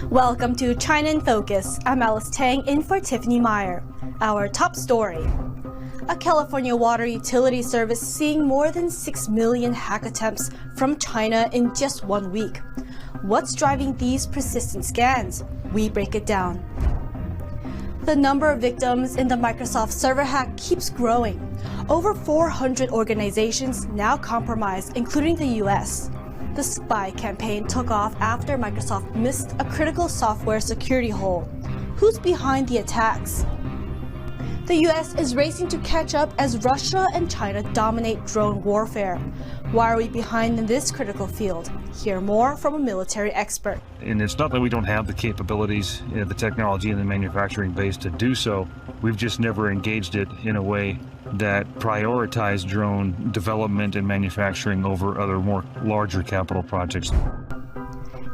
Welcome to China in Focus. I'm Alice Tang in for Tiffany Meyer. Our top story. A California water utility service seeing more than 6 million hack attempts from China in just 1 week. What's driving these persistent scans? We break it down. The number of victims in the Microsoft server hack keeps growing. Over 400 organizations now compromised, including the US. The spy campaign took off after Microsoft missed a critical software security hole. Who's behind the attacks? The US is racing to catch up as Russia and China dominate drone warfare. Why are we behind in this critical field? Hear more from a military expert. And it's not that we don't have the capabilities, the technology and the manufacturing base to do so. We've just never engaged it in a way that prioritized drone development and manufacturing over other more larger capital projects.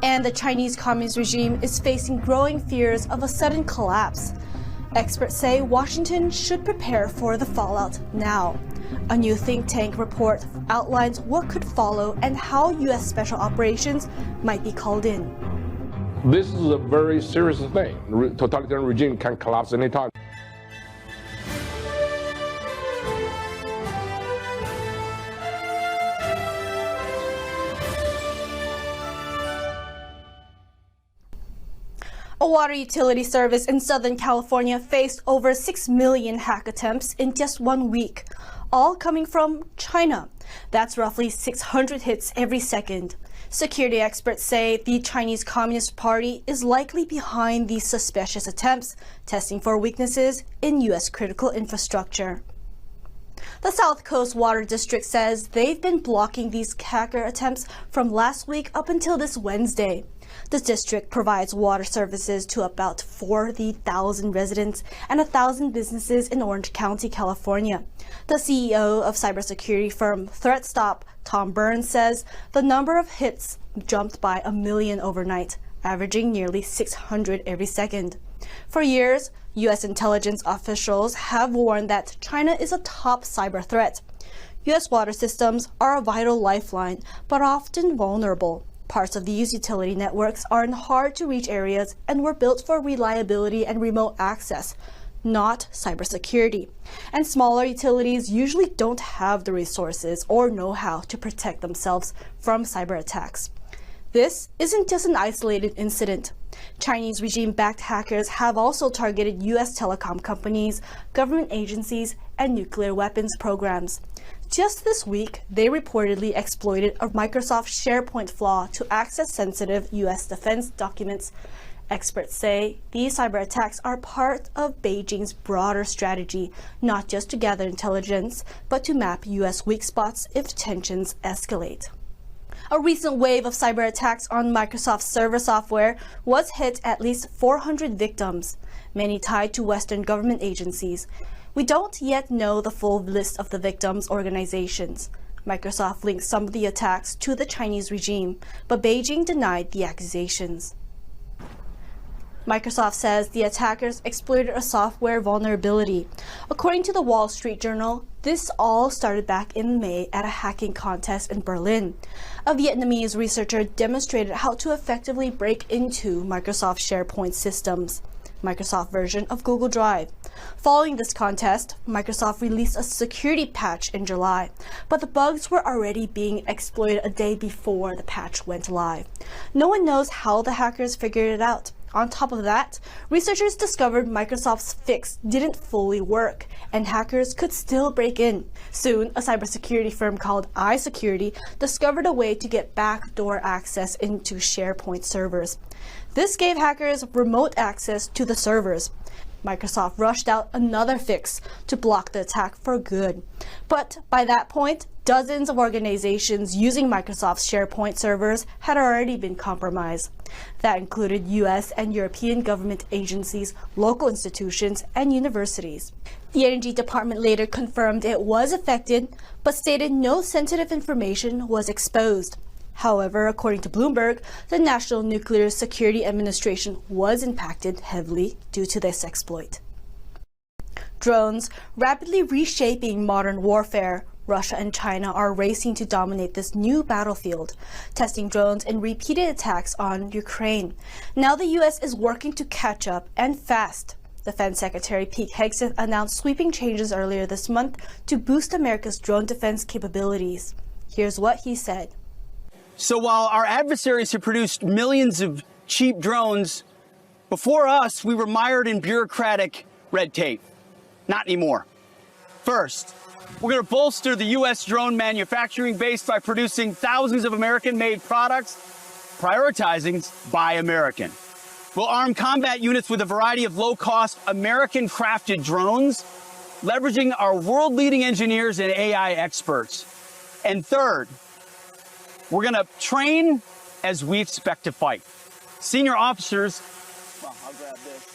And the Chinese Communist regime is facing growing fears of a sudden collapse. Experts say Washington should prepare for the fallout now. A new think tank report outlines what could follow and how U.S. special operations might be called in. This is a very serious thing. Totalitarian regime can collapse anytime. A water utility service in Southern California faced over 6 million hack attempts in just 1 week, all coming from China. That's roughly 600 hits every second. Security experts say the Chinese Communist Party is likely behind these suspicious attempts, testing for weaknesses in U.S. critical infrastructure. The South Coast Water District says they've been blocking these hacker attempts from last week up until this Wednesday. The district provides water services to about 40,000 residents and 1,000 businesses in Orange County, California. The CEO of cybersecurity firm ThreatStop, Tom Burns, says the number of hits jumped by 1 million overnight, averaging nearly 600 every second. For years, U.S. intelligence officials have warned that China is a top cyber threat. U.S. water systems are a vital lifeline, but often vulnerable. Parts of these utility networks are in hard-to-reach areas and were built for reliability and remote access, not cybersecurity. And smaller utilities usually don't have the resources or know-how to protect themselves from cyber attacks. This isn't just an isolated incident. Chinese regime-backed hackers have also targeted U.S. telecom companies, government agencies, and nuclear weapons programs. Just this week, they reportedly exploited a Microsoft SharePoint flaw to access sensitive U.S. defense documents. Experts say these cyber attacks are part of Beijing's broader strategy, not just to gather intelligence, but to map U.S. weak spots if tensions escalate. A recent wave of cyber attacks on Microsoft server software was hit at least 400 victims, many tied to Western government agencies. We don't yet know the full list of the victims' organizations. Microsoft linked some of the attacks to the Chinese regime, but Beijing denied the accusations. Microsoft says the attackers exploited a software vulnerability. According to the Wall Street Journal, this all started back in May at a hacking contest in Berlin. A Vietnamese researcher demonstrated how to effectively break into Microsoft SharePoint systems, Microsoft version of Google Drive. Following this contest, Microsoft released a security patch in July, but the bugs were already being exploited a day before the patch went live. No one knows how the hackers figured it out. On top of that, researchers discovered Microsoft's fix didn't fully work, and hackers could still break in. Soon, a cybersecurity firm called iSecurity discovered a way to get backdoor access into SharePoint servers. This gave hackers remote access to the servers. Microsoft rushed out another fix to block the attack for good. But by that point, dozens of organizations using Microsoft's SharePoint servers had already been compromised. That included US and European government agencies, local institutions, and universities. The Energy Department later confirmed it was affected, but stated no sensitive information was exposed. However, according to Bloomberg, the National Nuclear Security Administration was impacted heavily due to this exploit. Drones rapidly reshaping modern warfare. Russia and China are racing to dominate this new battlefield, testing drones in repeated attacks on Ukraine. Now the U.S. is working to catch up, and fast. Defense Secretary Pete Hegseth announced sweeping changes earlier this month to boost America's drone defense capabilities. Here's what he said. So while our adversaries have produced millions of cheap drones, before us, we were mired in bureaucratic red tape. Not anymore. First, we're going to bolster the U.S. drone manufacturing base by producing thousands of American-made products, prioritizing Buy American. We'll arm combat units with a variety of low-cost, American-crafted drones, leveraging our world-leading engineers and AI experts. And third, we're going to train as we expect to fight. Senior officers. I'll grab this.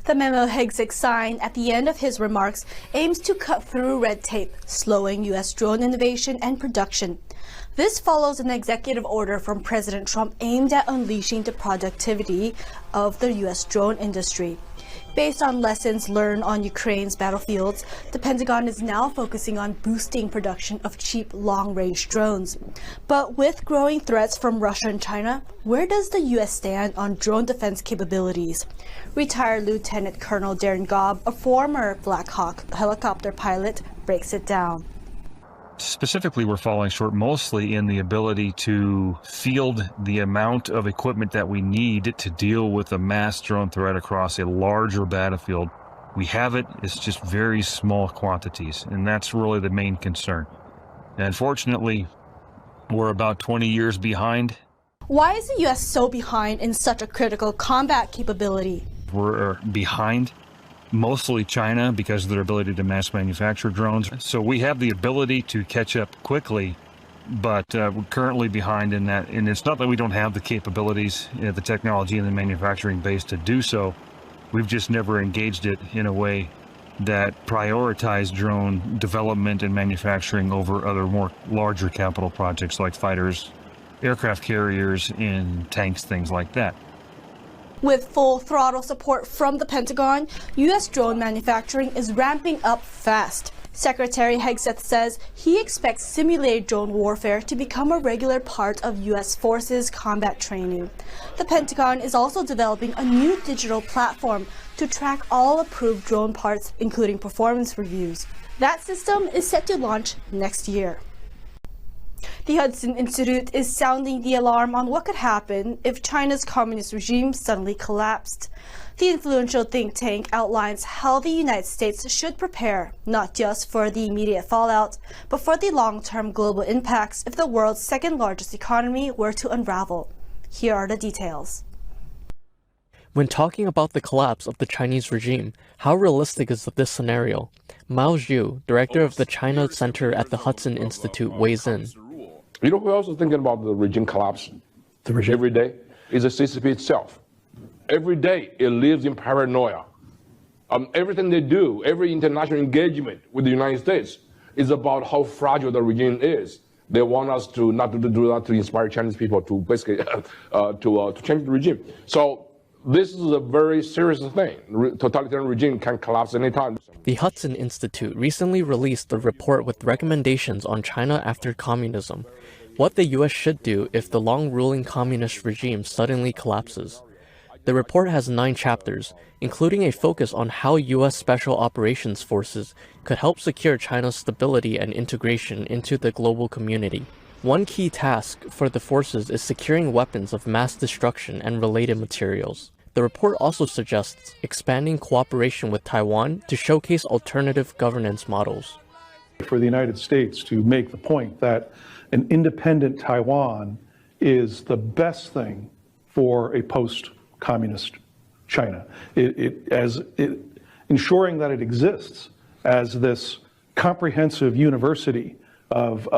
The memo Hegseth signed at the end of his remarks aims to cut through red tape, slowing U.S. drone innovation and production. This follows an executive order from President Trump aimed at unleashing the productivity of the U.S. drone industry. Based on lessons learned on Ukraine's battlefields, the Pentagon is now focusing on boosting production of cheap long-range drones. But with growing threats from Russia and China, where does the U.S. stand on drone defense capabilities? Retired Lieutenant Colonel Darren Gobb, a former Black Hawk helicopter pilot, breaks it down. Specifically, we're falling short mostly in the ability to field the amount of equipment that we need to deal with a mass drone threat across a larger battlefield. We have it, it's just very small quantities, and that's really the main concern. And unfortunately, we're about 20 years behind. Why is the U.S. so behind in such a critical combat capability? We're behind mostly China because of their ability to mass manufacture drones. So we have the ability to catch up quickly, but we're currently behind in that. And it's not that we don't have the capabilities, the technology and the manufacturing base to do so. We've just never engaged it in a way that prioritized drone development and manufacturing over other more larger capital projects like fighters, aircraft carriers, and tanks, things like that. With full throttle support from the Pentagon, U.S. drone manufacturing is ramping up fast. Secretary Hegseth says he expects simulated drone warfare to become a regular part of U.S. forces combat training. The Pentagon is also developing a new digital platform to track all approved drone parts, including performance reviews. That system is set to launch next year. The Hudson Institute is sounding the alarm on what could happen if China's communist regime suddenly collapsed. The influential think tank outlines how the United States should prepare, not just for the immediate fallout, but for the long-term global impacts if the world's second-largest economy were to unravel. Here are the details. When talking about the collapse of the Chinese regime, how realistic is this scenario? Mao Zhu, director of the China Center at the Hudson Institute, weighs in. You know who else is thinking about the regime collapse? The regime every day is the CCP itself. Every day it lives in paranoia. Everything they do, every international engagement with the United States is about how fragile the regime is. They want us to not to do that to inspire Chinese people to basically to change the regime. So this is a very serious thing. Totalitarian regime can collapse anytime. The Hudson Institute recently released a report with recommendations on China after communism, what the U.S. should do if the long-ruling communist regime suddenly collapses. The report has 9 chapters, including a focus on how U.S. Special Operations Forces could help secure China's stability and integration into the global community. One key task for the forces is securing weapons of mass destruction and related materials. The report also suggests expanding cooperation with Taiwan to showcase alternative governance models. For the United States to make the point that an independent Taiwan is the best thing for a post-communist China. Ensuring that it exists as this comprehensive university of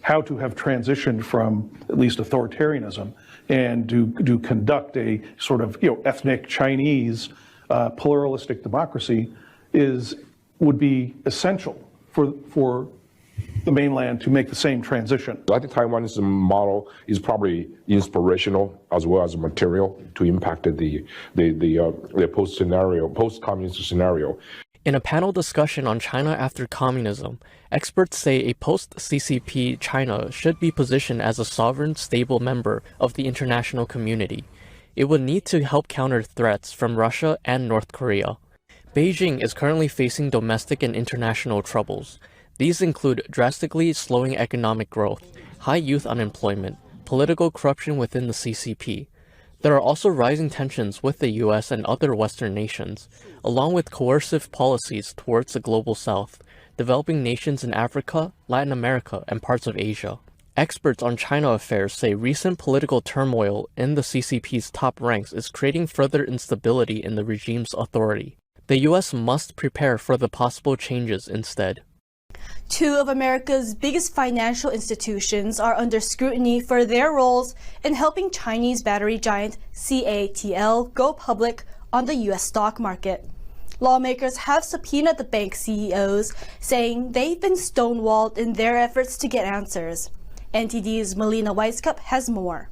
how to have transitioned from at least authoritarianism and do conduct a sort of ethnic Chinese pluralistic democracy would be essential for the mainland to make the same transition. I think Taiwan's model is probably inspirational as well as material to impact the post-communist scenario. In a panel discussion on China after communism, experts say a post-CCP China should be positioned as a sovereign, stable member of the international community. It would need to help counter threats from Russia and North Korea. Beijing is currently facing domestic and international troubles. These include drastically slowing economic growth, high youth unemployment, political corruption within the CCP. There are also rising tensions with the US and other Western nations, along with coercive policies towards the global South, developing nations in Africa, Latin America, and parts of Asia. Experts on China affairs say recent political turmoil in the CCP's top ranks is creating further instability in the regime's authority. The US must prepare for the possible changes instead. Two of America's biggest financial institutions are under scrutiny for their roles in helping Chinese battery giant CATL go public on the U.S. stock market. Lawmakers have subpoenaed the bank CEOs, saying they've been stonewalled in their efforts to get answers. NTD's Melina Weisskopf has more.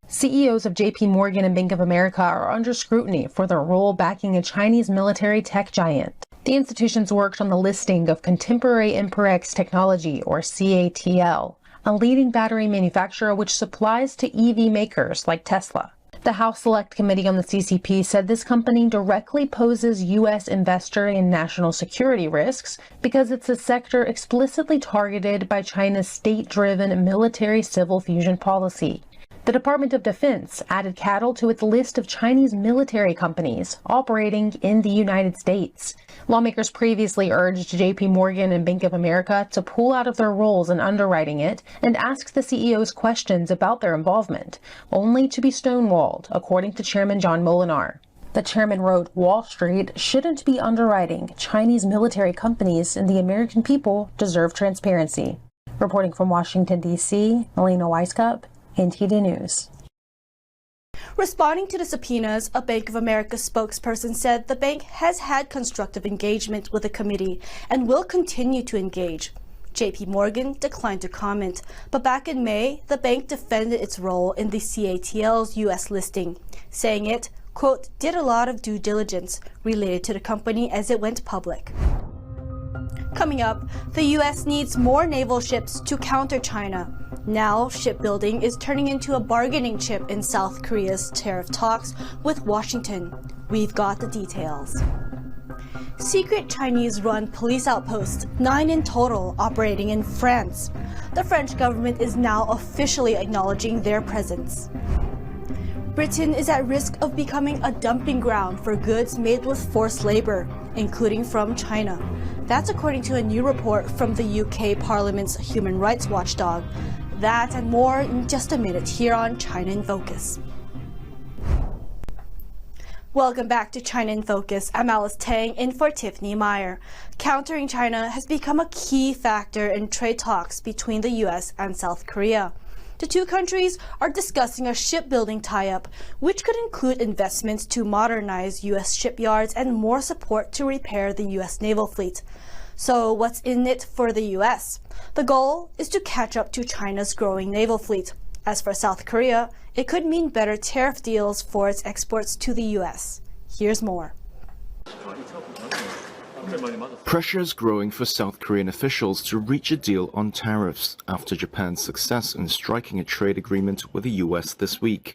CEOs of JP Morgan and Bank of America are under scrutiny for their role backing a Chinese military tech giant. The institutions worked on the listing of Contemporary Imperex Technology, or CATL, a leading battery manufacturer which supplies to EV makers like Tesla. The House Select Committee on the CCP said this company directly poses U.S. investor and national security risks because it's a sector explicitly targeted by China's state-driven military-civil fusion policy. The Department of Defense added cattle to its list of Chinese military companies operating in the United States. Lawmakers previously urged JP Morgan and Bank of America to pull out of their roles in underwriting it and ask the CEOs questions about their involvement, only to be stonewalled, according to Chairman John Molinar. The chairman wrote, "Wall Street shouldn't be underwriting Chinese military companies, and the American people deserve transparency." Reporting from Washington, D.C., Melina Weisskopf, NTD News. Responding to the subpoenas, a Bank of America spokesperson said the bank has had constructive engagement with the committee and will continue to engage. JP Morgan declined to comment, but back in May, the bank defended its role in the CATL's U.S. listing, saying it, quote, did a lot of due diligence related to the company as it went public. Coming up, the U.S. needs more naval ships to counter China. Now, shipbuilding is turning into a bargaining chip in South Korea's tariff talks with Washington. We've got the details. Secret Chinese-run police outposts, 9 in total, operating in France. The French government is now officially acknowledging their presence. Britain is at risk of becoming a dumping ground for goods made with forced labor, including from China. That's according to a new report from the UK Parliament's human rights watchdog. That and more in just a minute here on China in Focus. Welcome back to China in Focus. I'm Alice Tang in for Tiffany Meyer. Countering China has become a key factor in trade talks between the U.S. and South Korea. The two countries are discussing a shipbuilding tie-up, which could include investments to modernize U.S. shipyards and more support to repair the U.S. naval fleet. So what's in it for the U.S.? The goal is to catch up to China's growing naval fleet. As for South Korea, it could mean better tariff deals for its exports to the U.S. Here's more. Pressure is growing for South Korean officials to reach a deal on tariffs after Japan's success in striking a trade agreement with the U.S. this week.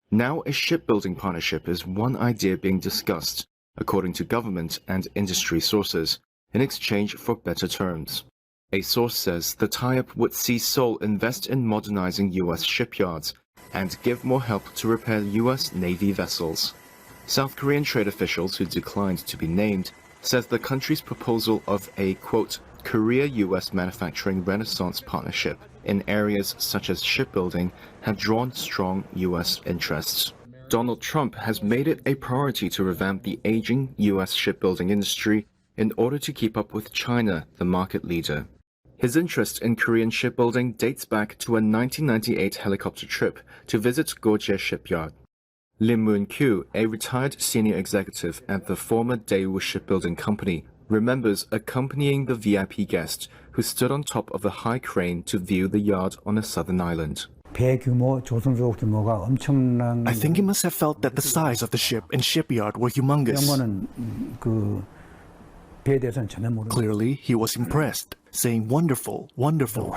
Now a shipbuilding partnership is one idea being discussed, according to government and industry sources, in exchange for better terms. A source says the tie-up would see Seoul invest in modernizing U.S. shipyards and give more help to repair U.S. Navy vessels. South Korean trade officials who declined to be named says the country's proposal of a, quote, Korea-U.S. manufacturing renaissance partnership in areas such as shipbuilding had drawn strong U.S. interests. Donald Trump has made it a priority to revamp the aging U.S. shipbuilding industry in order to keep up with China, the market leader. His interest in Korean shipbuilding dates back to a 1998 helicopter trip to visit Goje Shipyard. Lim Moon-kyu, a retired senior executive at the former Daewoo Shipbuilding Company, remembers accompanying the VIP guest who stood on top of a high crane to view the yard on a southern island. I think he must have felt that the size of the ship and shipyard were humongous. Clearly, he was impressed, saying wonderful, wonderful,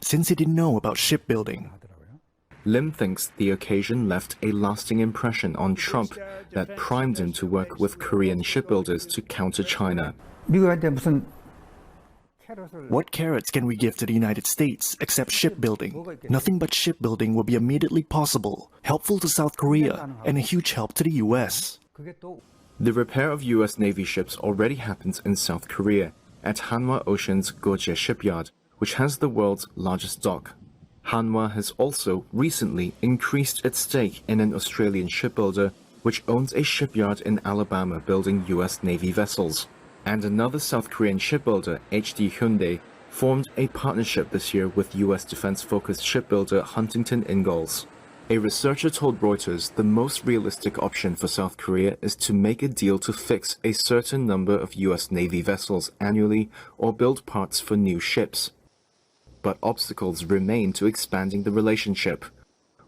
since he didn't know about shipbuilding. Lim thinks the occasion left a lasting impression on Trump that primed him to work with Korean shipbuilders to counter China. What carrots can we give to the United States except shipbuilding? Nothing but shipbuilding will be immediately possible, helpful to South Korea, and a huge help to the US. The repair of US Navy ships already happens in South Korea at Hanwha Ocean's Goje shipyard, which has the world's largest dock. Hanwha has also recently increased its stake in an Australian shipbuilder which owns a shipyard in Alabama building US Navy vessels. And another South Korean shipbuilder, HD Hyundai, formed a partnership this year with US defense-focused shipbuilder Huntington Ingalls. A researcher told Reuters the most realistic option for South Korea is to make a deal to fix a certain number of US Navy vessels annually or build parts for new ships. But obstacles remain to expanding the relationship.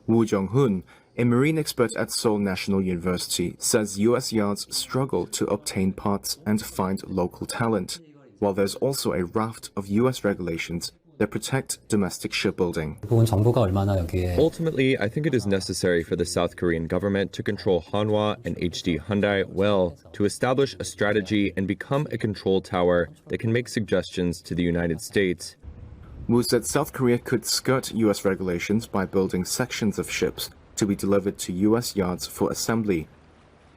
Woo Jong-hoon, a marine expert at Seoul National University, says US yards struggle to obtain parts and find local talent, while there's also a raft of US regulations that protect domestic shipbuilding. Ultimately, I think it is necessary for the South Korean government to control Hanwha and HD Hyundai well, to establish a strategy and become a control tower that can make suggestions to the United States. Wu said South Korea could skirt US regulations by building sections of ships to be delivered to US yards for assembly.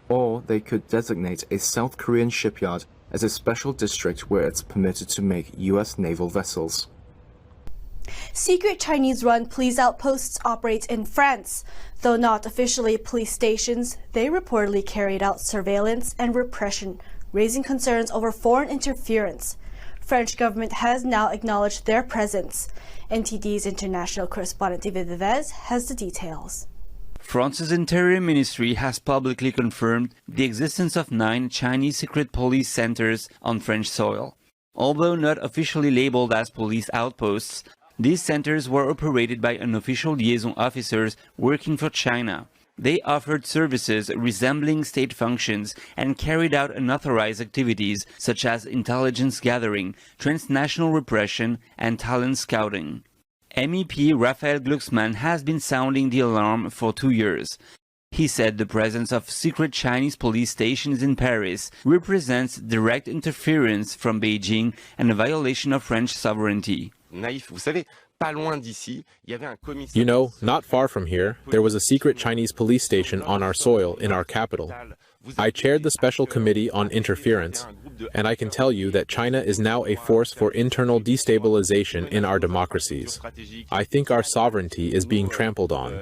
Or they could designate a South Korean shipyard as a special district where it's permitted to make US naval vessels. Secret Chinese-run police outposts operate in France. Though not officially police stations, they reportedly carried out surveillance and repression, raising concerns over foreign interference. French government has now acknowledged their presence. NTD's international correspondent David Vives has the details. France's Interior Ministry has publicly confirmed the existence of 9 Chinese secret police centers on French soil. Although not officially labeled as police outposts, these centers were operated by unofficial liaison officers working for China. They offered services resembling state functions and carried out unauthorized activities such as intelligence gathering, transnational repression, and talent scouting. MEP Raphael Glucksmann has been sounding the alarm for 2 years. He said the presence of secret Chinese police stations in Paris represents direct interference from Beijing and a violation of French sovereignty. You know, not far from here, there was a secret Chinese police station on our soil in our capital. I chaired the Special Committee on Interference, and I can tell you that China is now a force for internal destabilization in our democracies. I think our sovereignty is being trampled on.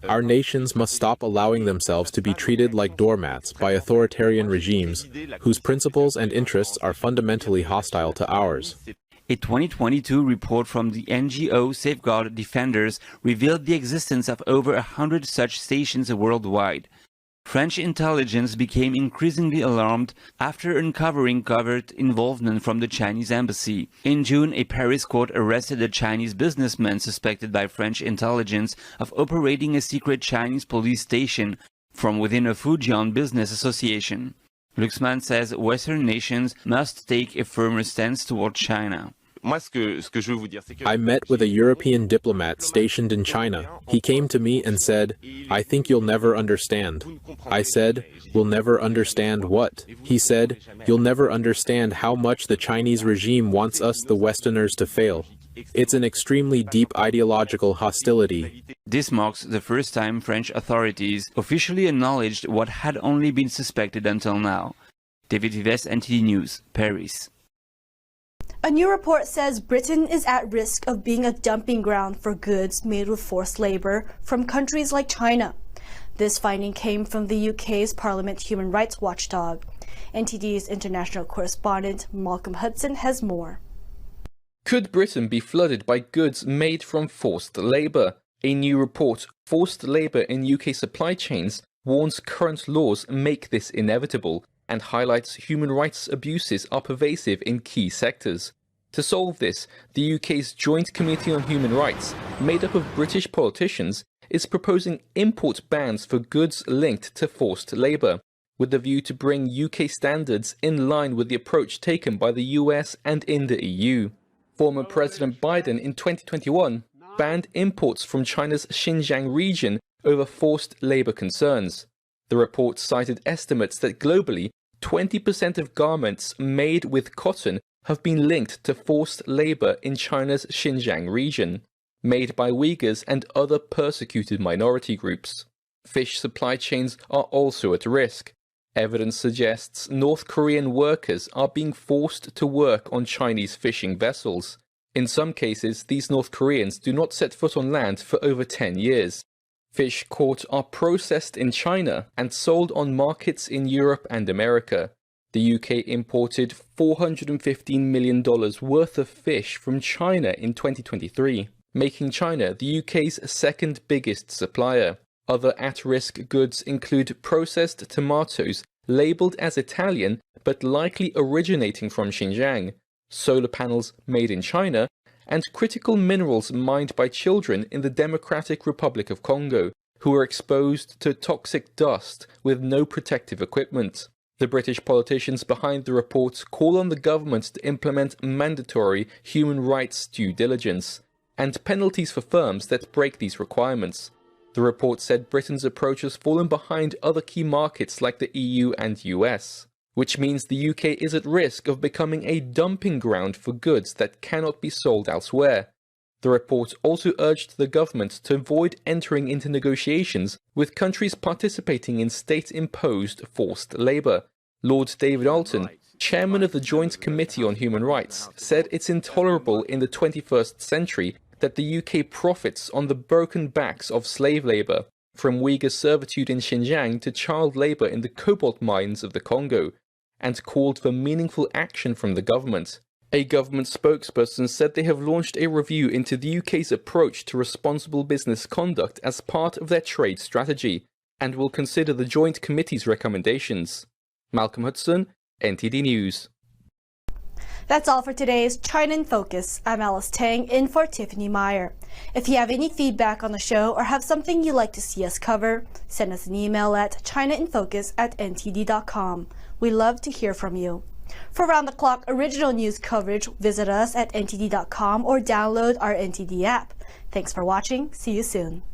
Our nations must stop allowing themselves to be treated like doormats by authoritarian regimes whose principles and interests are fundamentally hostile to ours. A 2022 report from the NGO Safeguard Defenders revealed the existence of over 100 such stations worldwide. French intelligence became increasingly alarmed after uncovering covert involvement from the Chinese embassy. In June, a Paris court arrested a Chinese businessman suspected by French intelligence of operating a secret Chinese police station from within a Fujian business association. Glucksmann says Western nations must take a firmer stance toward China. I met with a European diplomat stationed in China. He came to me and said, "I think you'll never understand." I said, "We'll never understand what?" He said, "You'll never understand how much the Chinese regime wants us, the Westerners, to fail. It's an extremely deep ideological hostility." This marks the first time French authorities officially acknowledged what had only been suspected until now. David Vives, NTD News, Paris. A new report says Britain is at risk of being a dumping ground for goods made with forced labor from countries like China. This finding came from the UK's Parliament Human Rights Watchdog. NTD's international correspondent Malcolm Hudson has more. Could Britain be flooded by goods made from forced labour? A new report, Forced Labour in UK Supply Chains, warns current laws make this inevitable and highlights human rights abuses are pervasive in key sectors. To solve this, the UK's Joint Committee on Human Rights, made up of British politicians, is proposing import bans for goods linked to forced labour. with the view to bring UK standards in line with the approach taken by the US and in the EU. Former President Biden in 2021 banned imports from China's Xinjiang region over forced labor concerns. The report cited estimates that globally, 20% of garments made with cotton have been linked to forced labor in China's Xinjiang region, made by Uyghurs and other persecuted minority groups. Fish supply chains are also at risk. Evidence suggests North Korean workers are being forced to work on Chinese fishing vessels. In some cases, these North Koreans do not set foot on land for over 10 years. Fish caught are processed in China and sold on markets in Europe and America. The UK imported $415 million worth of fish from China in 2023, making China the UK's second biggest supplier. Other at-risk goods include processed tomatoes labelled as Italian but likely originating from Xinjiang, solar panels made in China, and critical minerals mined by children in the Democratic Republic of Congo, who were exposed to toxic dust with no protective equipment. The British politicians behind the report call on the government to implement mandatory human rights due diligence and penalties for firms that break these requirements. The report said Britain's approach has fallen behind other key markets like the EU and US, which means the UK is at risk of becoming a dumping ground for goods that cannot be sold elsewhere. The report also urged the government to avoid entering into negotiations with countries participating in state-imposed forced labour. Lord David Alton, chairman of the Joint Committee on Human Rights, said it's intolerable in the 21st century that the UK profits on the broken backs of slave labour, from Uyghur servitude in Xinjiang to child labour in the cobalt mines of the Congo, and called for meaningful action from the government. A government spokesperson said they have launched a review into the UK's approach to responsible business conduct as part of their trade strategy, and will consider the Joint Committee's recommendations. Malcolm Hudson, NTD News. That's all for today's China in Focus. I'm Alice Tang, in for Tiffany Meyer. If you have any feedback on the show or have something you'd like to see us cover, send us an email at chinainfocus@ntd.com. We love to hear from you. For round-the-clock original news coverage, visit us at ntd.com or download our NTD app. Thanks for watching. See you soon.